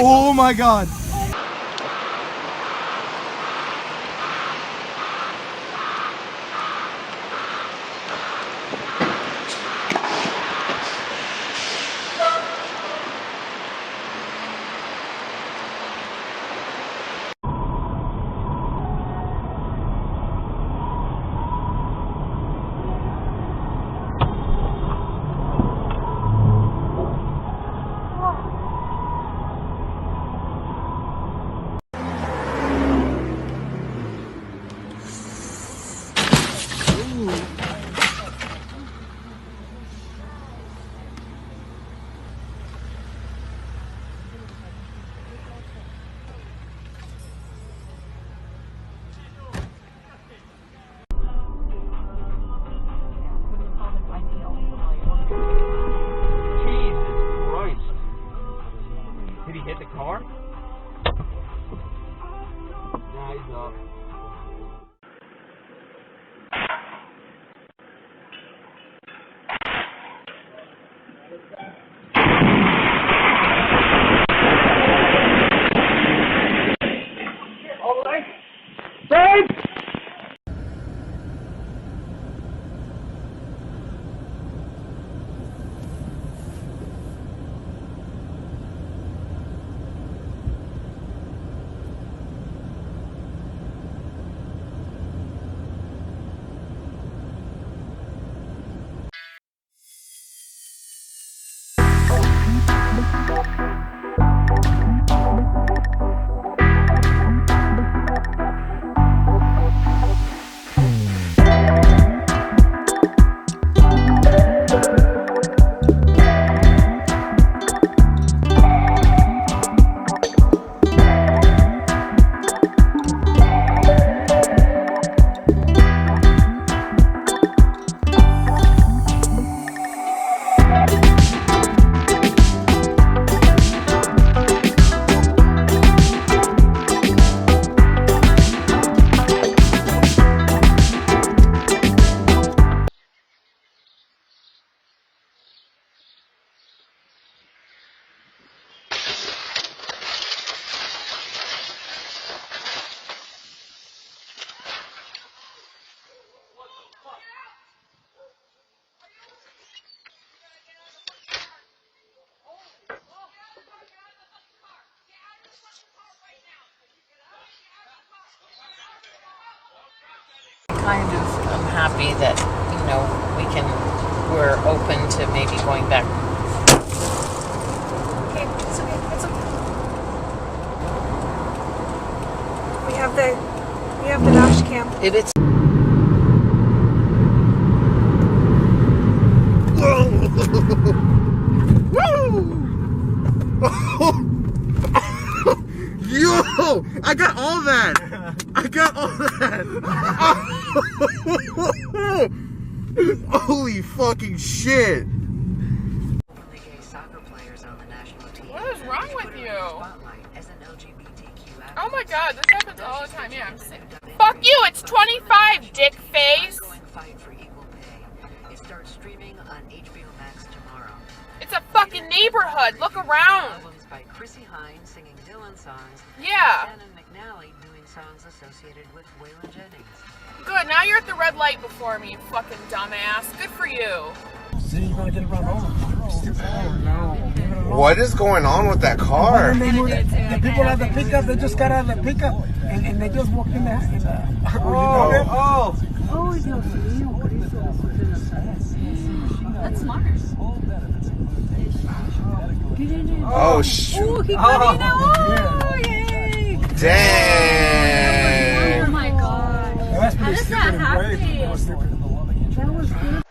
Oh my god. Did he hit the car? Nah, he's not. All right. Babe! I'm happy that, you know, we're open to maybe going back. Okay, it's okay, it's okay. We have the dash cam. It's Yo! I got all that! I got all that! Holy fucking shit! What is wrong with you? Oh my god, this happens all the time. Yeah, I'm sick. Fuck you, it's 25, dick face! It's a fucking neighborhood, look around! Yeah. Good, now you're at the red light before me, you fucking dumbass. Good for you. What is going on with that car? The people at the pickup, they just got out of the pickup and they just walked in the That's smart. Oh, shoot. Oh, he got in. Oh, yay. Dang. Oh my god. How does that happen? That was good.